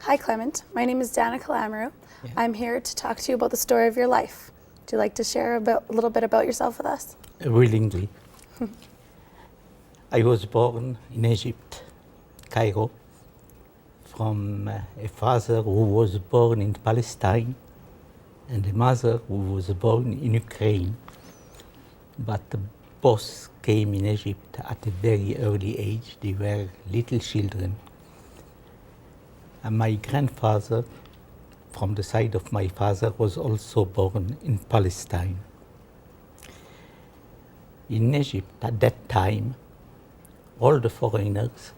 Hi, Clement. My name is Danica Lamoureux. Yeah. I'm here to talk to you about the story of your life. Would you like to share a little bit about yourself with us? Willingly. I was born in Egypt, Cairo, from a father who was born in Palestine and a mother who was born in Ukraine. But both came in Egypt at a very early age. They were little children. And my grandfather, from the side of my father, was also born in Palestine. In Egypt at that time, all the foreigners,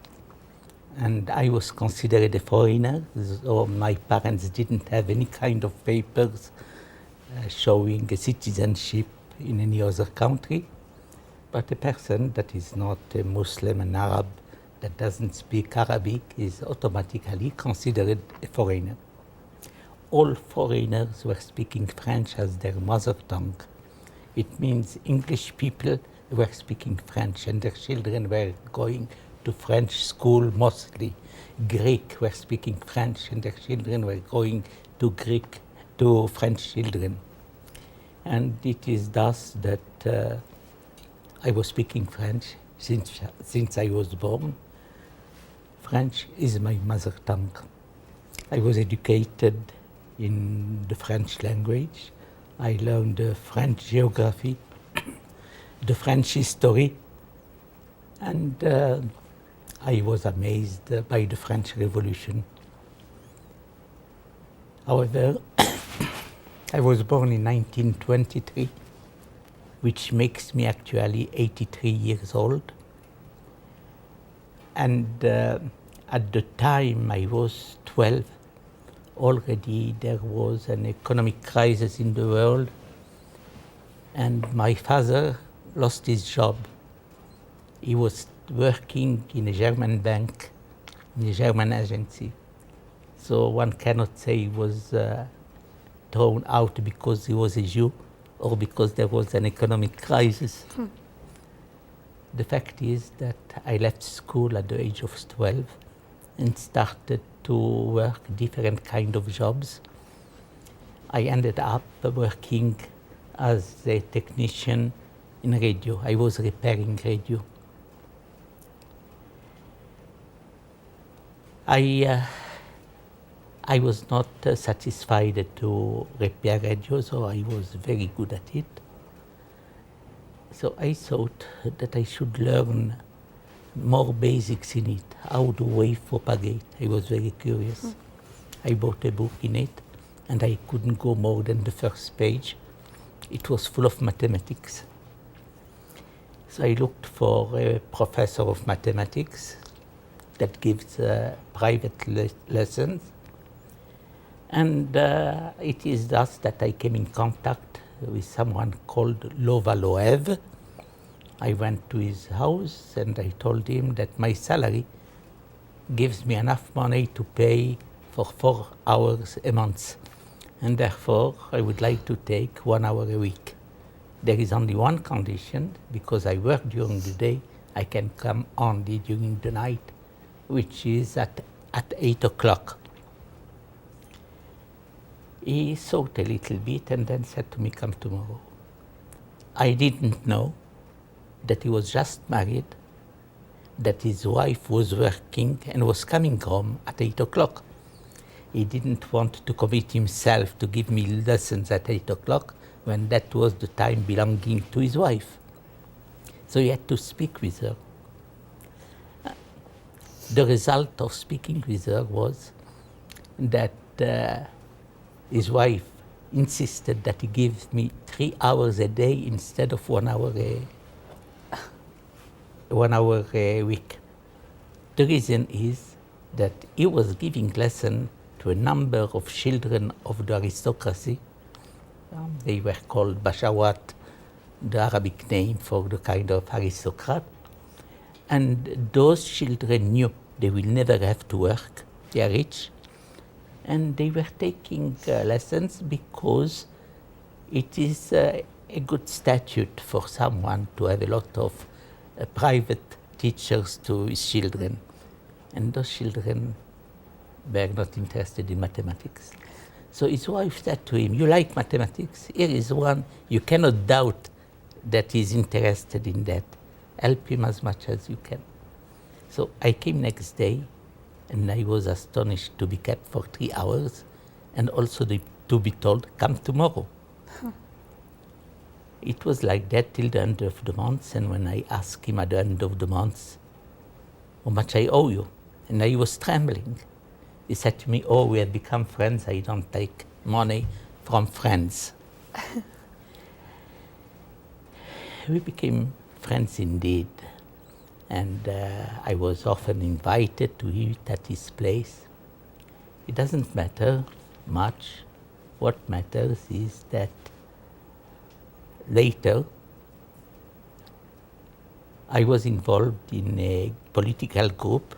and I was considered a foreigner, so my parents didn't have any kind of papers showing a citizenship in any other country, but a person that is not a Muslim, an Arab, that doesn't speak Arabic is automatically considered a foreigner. All foreigners were speaking French as their mother tongue. It means English people were speaking French and their children were going to French school mostly. Greek were speaking French and their children were going to French children. And it is thus that I was speaking French since I was born. French is my mother tongue. I was educated in the French language. I learned the French geography, the French history, and I was amazed by the French Revolution. However, I was born in 1923, which makes me actually 83 years old. And at the time I was 12, already there was an economic crisis in the world, and my father lost his job. He was working in a German bank, in a German agency. So one cannot say he was thrown out because he was a Jew or because there was an economic crisis. The fact is that I left school at the age of 12 and started to work different kind of jobs. I ended up working as a technician in radio. I was repairing radio. I was not satisfied to repair radio, so I was very good at it. So I thought that I should learn more basics in it. How do wave propagate? I was very curious. I bought a book in it, and I couldn't go more than the first page. It was full of mathematics. So I looked for a professor of mathematics that gives private lessons. And it is thus that I came in contact with someone called Leibovitz. I went to his house and I told him that my salary gives me enough money to pay for 4 hours a month. And therefore, I would like to take 1 hour a week. There is only one condition: because I work during the day, I can come only during the night, which is at 8 o'clock. He thought a little bit and then said to me, "Come tomorrow." I didn't know that he was just married, that his wife was working and was coming home at 8 o'clock. He didn't want to commit himself to give me lessons at 8 o'clock when that was the time belonging to his wife. So he had to speak with her. The result of speaking with her was that his wife insisted that he give me 3 hours a day instead of 1 hour a week. The reason is that he was giving lesson to a number of children of the aristocracy. They were called bashawat, the Arabic name for the kind of aristocrat. And those children knew they will never have to work. They are rich. And they were taking lessons because it is a good statute for someone to have a lot of private teachers to his children. And those children were not interested in mathematics. So his wife said to him, "You like mathematics? Here is one. You cannot doubt that he's interested in that. Help him as much as you can." So I came next day, and I was astonished to be kept for 3 hours, and also to be told, "Come tomorrow." It was like that till the end of the month, and when I asked him at the end of the month how much I owe you, and I was trembling, he said to me, "Oh, we have become friends. I don't take money from friends." We became friends indeed, and I was often invited to eat at his place. It doesn't matter much. What matters is that later I was involved in a political group,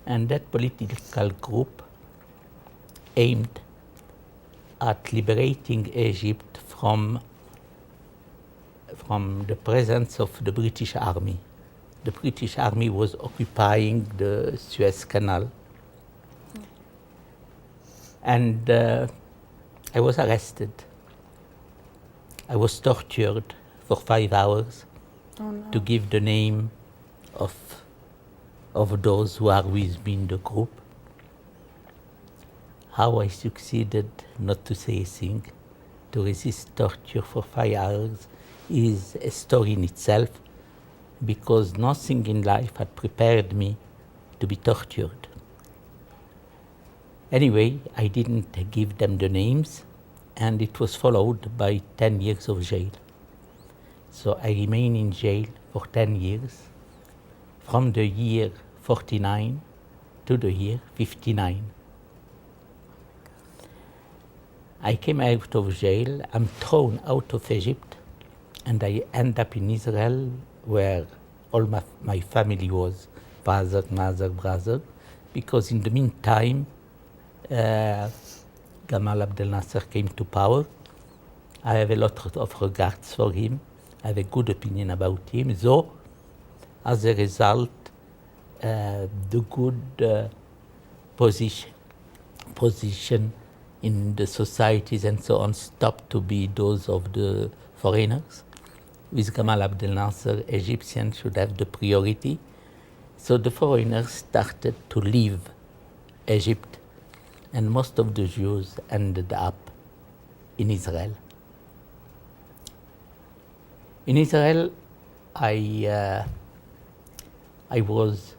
and that political group aimed at liberating Egypt from the presence of the British Army. The British Army was occupying the Suez Canal. And I was arrested. I was tortured for 5 hours to give the name of those who are with me in the group. How I succeeded not to say a thing, to resist torture for 5 hours, is a story in itself, because nothing in life had prepared me to be tortured. Anyway, I didn't give them the names, and it was followed by 10 years of jail. So I remained in jail for 10 years, from the year 49 to the year 59. I came out of jail, I'm thrown out of Egypt, and I end up in Israel, where all my family was, father, mother, brother, because in the meantime, Gamal Abdel Nasser came to power. I have a lot of regards for him. I have a good opinion about him, though, as a result, the good position in the societies and so on stopped to be those of the foreigners. With Gamal Abdel Nasser, Egyptians should have the priority. So the foreigners started to leave Egypt, and most of the Jews ended up in Israel. In Israel, I was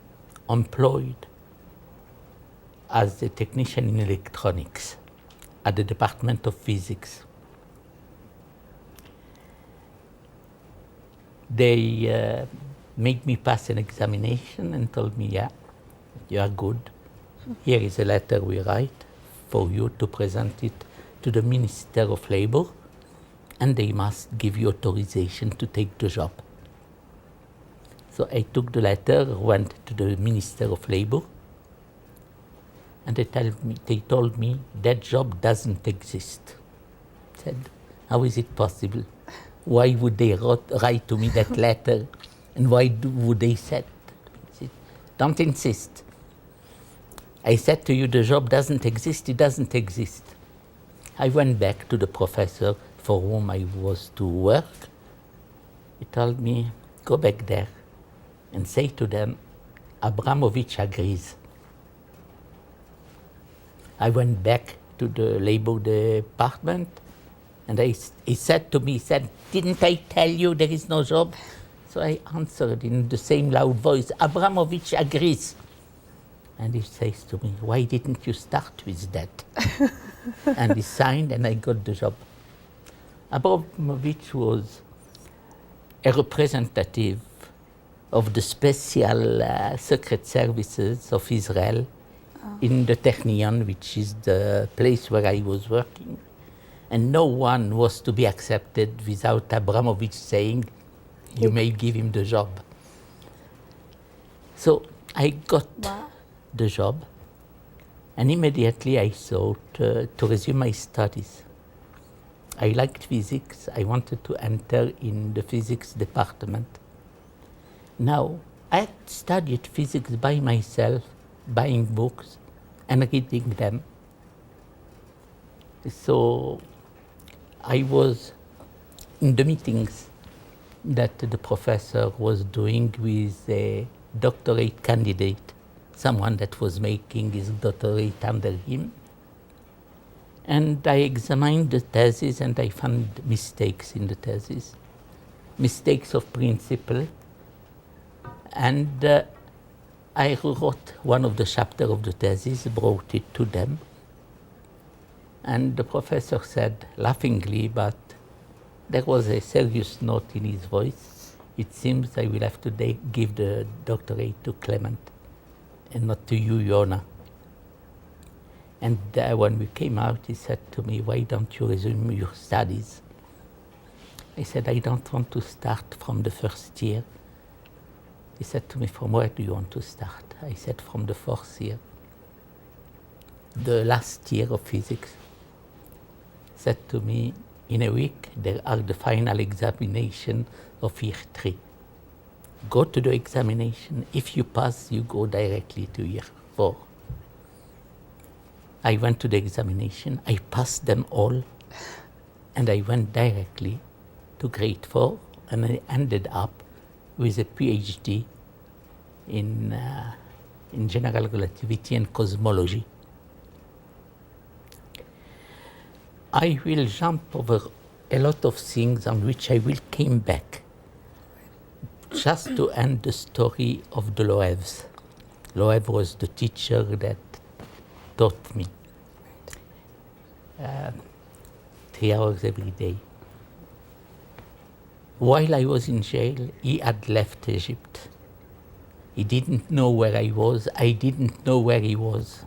employed as a technician in electronics at the Department of Physics. They made me pass an examination and told me, "Yeah, you are good. Here is a letter we write for you to present it to the Minister of Labor, and they must give you authorization to take the job." So I took the letter, went to the Minister of Labor, and they told me that job doesn't exist. I said, "How is it possible? Why would they write to me that letter? And why would they say, don't insist. I said to you, the job doesn't exist, it doesn't exist." I went back to the professor for whom I was to work. He told me, "Go back there and say to them, Abramovich agrees." I went back to the labor department, and he said to me, "Didn't I tell you there is no job?" So I answered in the same loud voice, "Abramovich agrees." And he says to me, "Why didn't you start with that?" And he signed, and I got the job. Abramovich was a representative of the special secret services of Israel in the Technion, which is the place where I was working. And no one was to be accepted without Abramovich saying, "You may give him the job." So I got the job, and immediately I thought to resume my studies. I liked physics. I wanted to enter in the physics department. Now, I had studied physics by myself, buying books, and reading them. So I was in the meetings that the professor was doing with a doctorate candidate, someone that was making his doctorate under him. And I examined the thesis and I found mistakes in the thesis, mistakes of principle. And I wrote one of the chapters of the thesis, brought it to them. And the professor said, laughingly, but there was a serious note in his voice, it seems I will have to give the doctorate to Clement and not to you, Yona. And when we came out, he said to me, why don't you resume your studies? I said, I don't want to start from the first year. He said to me, from where do you want to start? I said, from the fourth year. The last year of physics. He said to me, in a week, there are the final examination of year 3. Go to the examination. If you pass, you go directly to year 4. I went to the examination. I passed them all. And I went directly to grade 4. And I ended up with a PhD in general relativity and cosmology. I will jump over a lot of things on which I will come back. Just to end the story of the Loebs. Loeb was the teacher that taught me 3 hours every day. While I was in jail, he had left Egypt. He didn't know where I was. I didn't know where he was.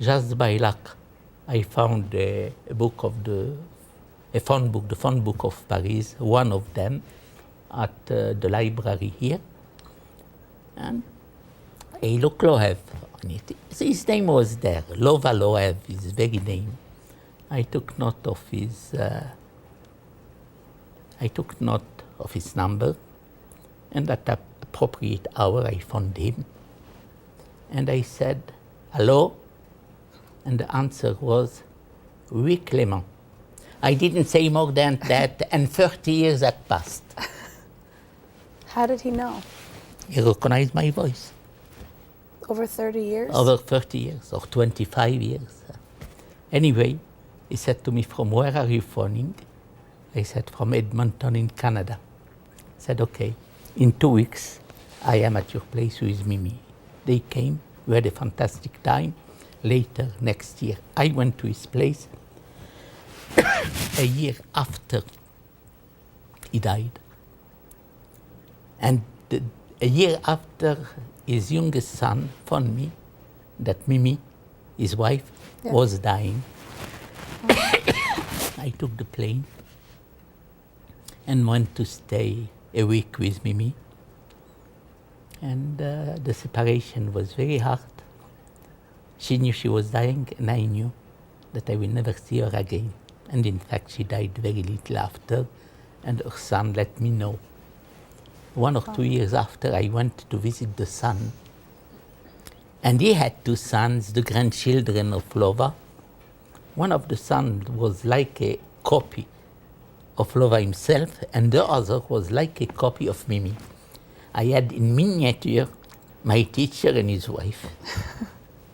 Just by luck, I found a phone book, the phone book of Paris, one of them, at the library here. And I look Loeb on it. His name was there, Lova Loeb, his very name. I took note of his number, and at the appropriate hour I found him. And I said, hello? And the answer was, oui, Clement. I didn't say more than that, and 30 years had passed. How did he know? He recognized my voice. Over 30 years? Over 30 years, or 25 years. Anyway, he said to me, from where are you phoning? I said, from Edmonton in Canada. He said, okay, in 2 weeks, I am at your place with Mimi. They came, we had a fantastic time. Later, next year, I went to his place a year after he died. And a year after, his youngest son phoned me that Mimi, his wife, was dying. I took the plane and went to stay a week with Mimi. And the separation was very hard. She knew she was dying, and I knew that I will never see her again. And in fact, she died very little after, and her son let me know. 1 or 2 years after, I went to visit the son. And he had 2 sons, the grandchildren of Lova. One of the sons was like a copy of Lova himself, and the other was like a copy of Mimi. I had in miniature my teacher and his wife.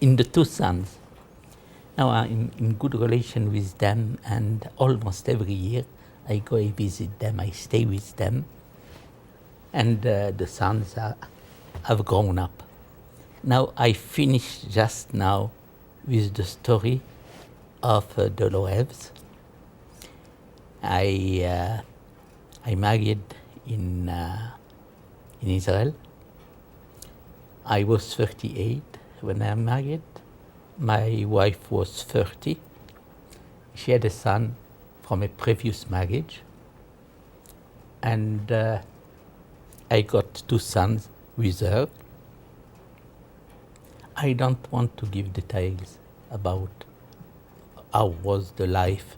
In the 2 sons. Now I'm in good relation with them, and almost every year I go and visit them, I stay with them, and the sons have grown up. Now I finished just now with the story of the Loebs. I married in Israel. I was 38 when I married. My wife was 30. She had a son from a previous marriage. And I got 2 sons with her. I don't want to give details about how was the life